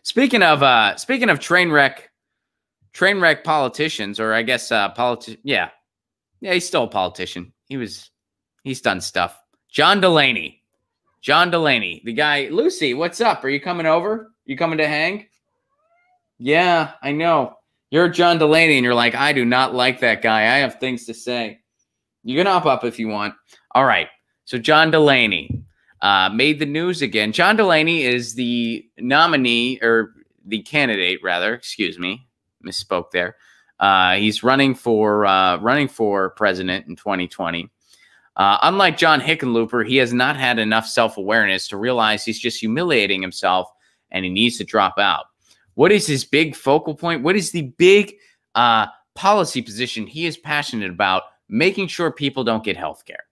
Speaking of train wreck politicians, or I guess yeah, he's still a politician. He's done stuff. John Delaney, the guy. Lucy, what's up? Are you coming over? You coming to hang? Yeah, I know. You're John Delaney, and you're like, I do not like that guy. I have things to say. You can hop up if you want. All right. So John Delaney made the news again. John Delaney is the nominee, or the candidate, rather. Excuse me, misspoke there. He's running for president in 2020. Unlike John Hickenlooper, he has not had enough self-awareness to realize he's just humiliating himself, and he needs to drop out. What is his big focal point? What is the big policy position he is passionate about? Making sure people don't get health care.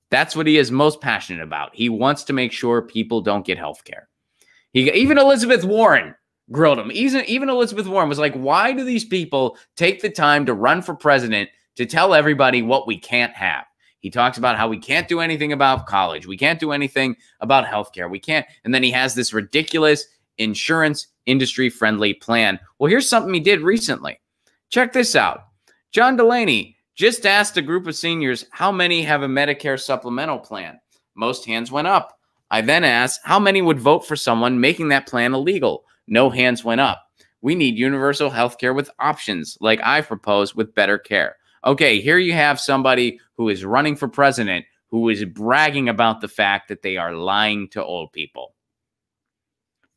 That's what he is most passionate about. He wants to make sure people don't get health care. Even Elizabeth Warren grilled him. Even Elizabeth Warren was like, why do these people take the time to run for president to tell everybody what we can't have? He talks about how we can't do anything about college. We can't do anything about health care. We can't. And then he has this ridiculous insurance industry friendly plan. Well, here's something he did recently. Check this out. John Delaney just asked a group of seniors how many have a Medicare supplemental plan. Most hands went up. I then asked how many would vote for someone making that plan illegal. No hands went up. We need universal health care with options like I propose with better care. Okay, here you have somebody who is running for president who is bragging about the fact that they are lying to old people.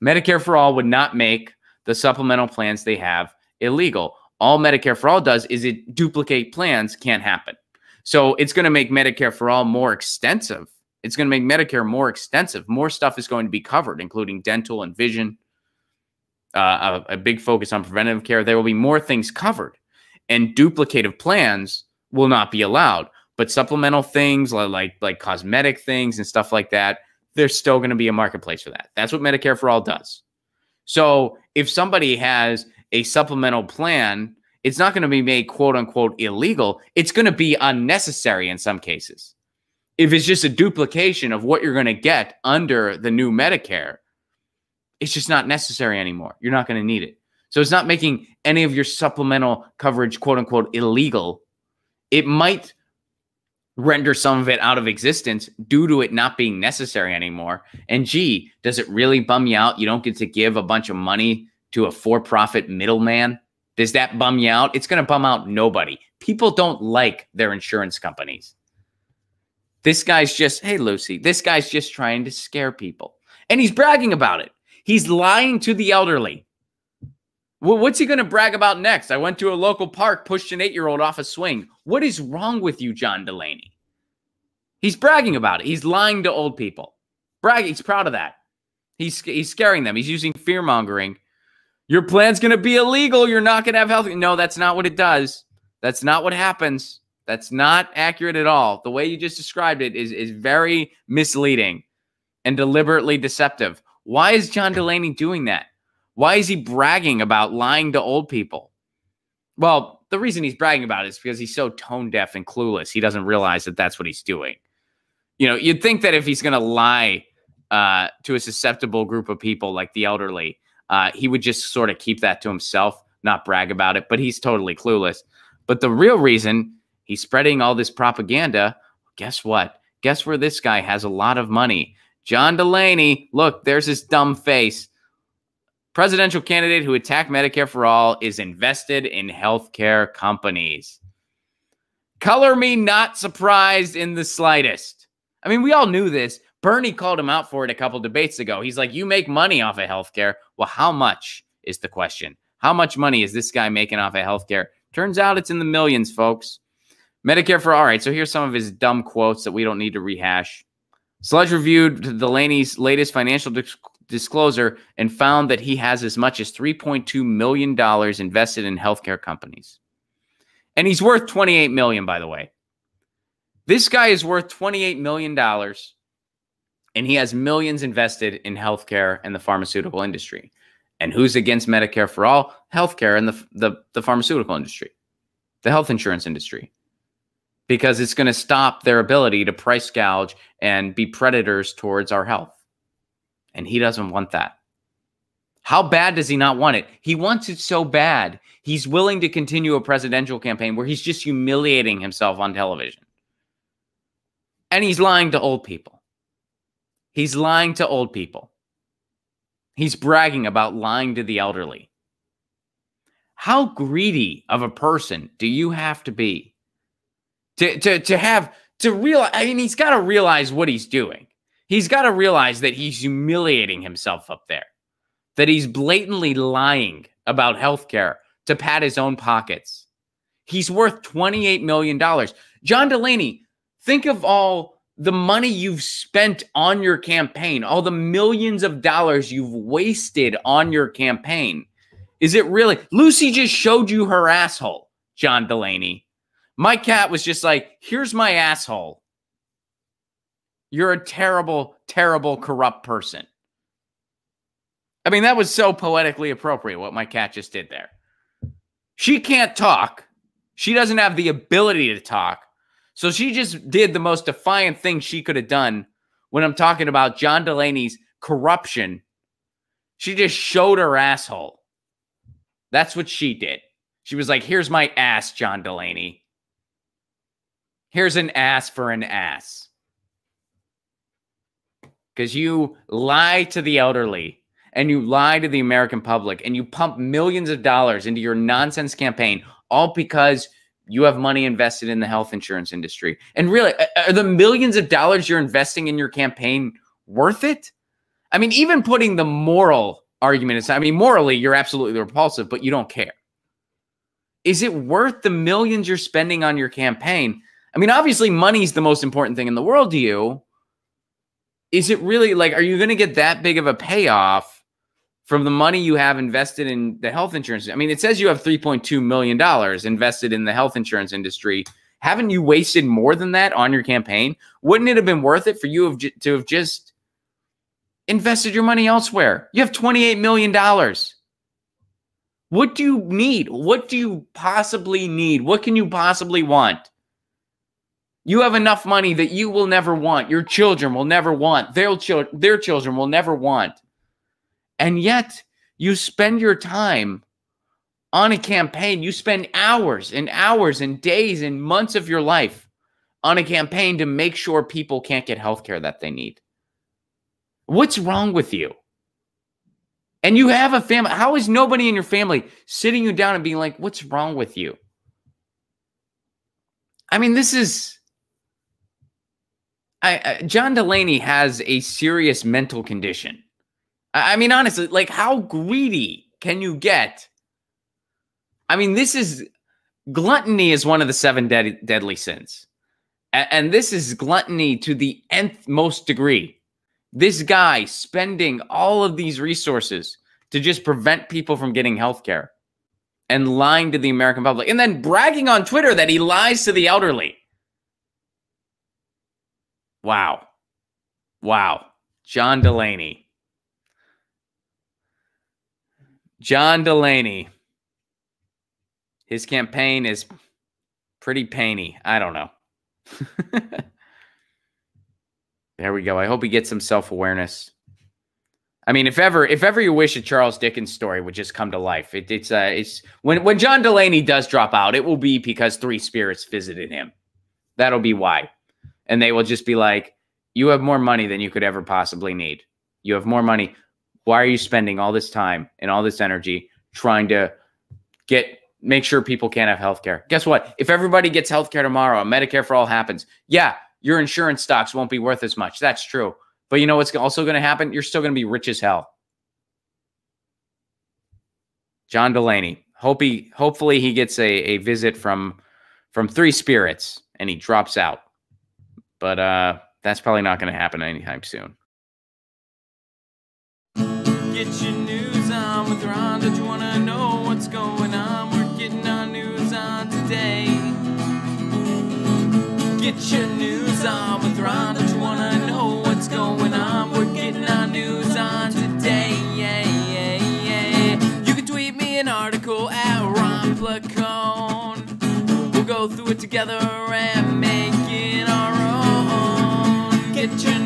Medicare for All would not make the supplemental plans they have illegal. All Medicare for All does is it duplicate plans. Can't happen. So it's going to make Medicare for All more extensive. It's going to make Medicare more extensive. More stuff is going to be covered, including dental and vision, a big focus on preventative care. There will be more things covered, and duplicative plans will not be allowed. But supplemental things like cosmetic things and stuff like that, there's still going to be a marketplace for that. That's what Medicare for All does. So if somebody has a supplemental plan, it's not going to be made quote unquote illegal. It's going to be unnecessary in some cases. If it's just a duplication of what you're going to get under the new Medicare, it's just not necessary anymore. You're not going to need it. So it's not making any of your supplemental coverage quote unquote illegal. It might render some of it out of existence due to it not being necessary anymore. And gee, does it really bum you out? You don't get to give a bunch of money to a for-profit middleman? Does that bum you out? It's going to bum out nobody. People don't like their insurance companies. This guy's just, hey, Lucy, this guy's just trying to scare people. And he's bragging about it. He's lying to the elderly. Well, what's he going to brag about next? I went to a local park, pushed an 8-year-old off a swing. What is wrong with you, John Delaney? He's bragging about it. He's lying to old people. Bragging. He's proud of that. He's scaring them. He's using fear-mongering. Your plan's going to be illegal. You're not going to have health. No, that's not what it does. That's not what happens. That's not accurate at all. The way you just described it is very misleading and deliberately deceptive. Why is John Delaney doing that? Why is he bragging about lying to old people? Well, the reason he's bragging about it is because he's so tone deaf and clueless. He doesn't realize that that's what he's doing. You know, you'd think that if he's going to lie to a susceptible group of people like the elderly, he would just sort of keep that to himself, not brag about it. But he's totally clueless. But the real reason he's spreading all this propaganda, guess what? Guess where this guy has a lot of money? John Delaney, look, there's his dumb face. Presidential candidate who attacked Medicare for All is invested in healthcare companies. Color me not surprised in the slightest. I mean, we all knew this. Bernie called him out for it a couple debates ago. He's like, you make money off of healthcare. Well, how much is the question? How much money is this guy making off of healthcare? Turns out it's in the millions, folks. Medicare for All right. So here's some of his dumb quotes that we don't need to rehash. Sledge reviewed Delaney's latest financial disclosure and found that he has as much as $3.2 million invested in healthcare companies. And he's worth $28 million, by the way. This guy is worth $28 million, and he has millions invested in healthcare and the pharmaceutical industry. And who's against Medicare for All? Healthcare and the pharmaceutical industry, the health insurance industry. Because it's going to stop their ability to price gouge and be predators towards our health. And he doesn't want that. How bad does he not want it? He wants it so bad. He's willing to continue a presidential campaign where he's just humiliating himself on television. And he's lying to old people. He's lying to old people. He's bragging about lying to the elderly. How greedy of a person do you have to be to realize? I mean, he's got to realize what he's doing. He's got to realize that he's humiliating himself up there, that he's blatantly lying about healthcare to pad his own pockets. He's worth $28 million. John Delaney, think of all the money you've spent on your campaign, all the millions of dollars you've wasted on your campaign. Is it really? Lucy just showed you her asshole, John Delaney. My cat was just like, here's my asshole. You're a terrible, terrible, corrupt person. I mean, that was so poetically appropriate what my cat just did there. She can't talk. She doesn't have the ability to talk. So she just did the most defiant thing she could have done when I'm talking about John Delaney's corruption. She just showed her asshole. That's what she did. She was like, here's my ass, John Delaney. Here's an ass for an ass. Because you lie to the elderly and you lie to the American public and you pump millions of dollars into your nonsense campaign, all because you have money invested in the health insurance industry. And really, are the millions of dollars you're investing in your campaign worth it? I mean, even putting the moral argument aside, I mean, morally, you're absolutely repulsive, but you don't care. Is it worth the millions you're spending on your campaign? I mean, obviously, money's the most important thing in the world to you. Is it really, like, are you going to get that big of a payoff from the money you have invested in the health insurance? I mean, it says you have $3.2 million invested in the health insurance industry. Haven't you wasted more than that on your campaign? Wouldn't it have been worth it for you to have just invested your money elsewhere? You have $28 million. What do you need? What do you possibly need? What can you possibly want? You have enough money that you will never want. Your children will never want. Their children will never want. And yet, you spend your time on a campaign. You spend hours and hours and days and months of your life on a campaign to make sure people can't get health care that they need. What's wrong with you? And you have a family. How is nobody in your family sitting you down and being like, what's wrong with you? I mean, this is... John Delaney has a serious mental condition. I mean, honestly, like, how greedy can you get? I mean, this is... Gluttony is one of the 7 deadly sins. And this is gluttony to the nth most degree. This guy spending all of these resources to just prevent people from getting health care and lying to the American public and then bragging on Twitter that he lies to the elderly. Wow. Wow. John Delaney. John Delaney. His campaign is pretty painy. I don't know. There we go. I hope he gets some self-awareness. I mean, if ever you wish a Charles Dickens story would just come to life, it's when John Delaney does drop out, it will be because 3 spirits visited him. That'll be why. And they will just be like, you have more money than you could ever possibly need. You have more money. Why are you spending all this time and all this energy trying to make sure people can't have health care? Guess what? If everybody gets health care tomorrow and Medicare for all happens, yeah, your insurance stocks won't be worth as much. That's true. But you know what's also going to happen? You're still going to be rich as hell. John Delaney. Hopefully he gets a visit from 3 spirits and he drops out. But that's probably not going to happen anytime soon. Get your news on with Ron. Don't you want to know what's going on? We're getting our news on today. Get your news on with Ron. Don't you want to know what's going on? We're getting our news on today. Yeah, yeah, yeah. You can tweet me an article at Ron Placone. We'll go through it together and make it our own. Get your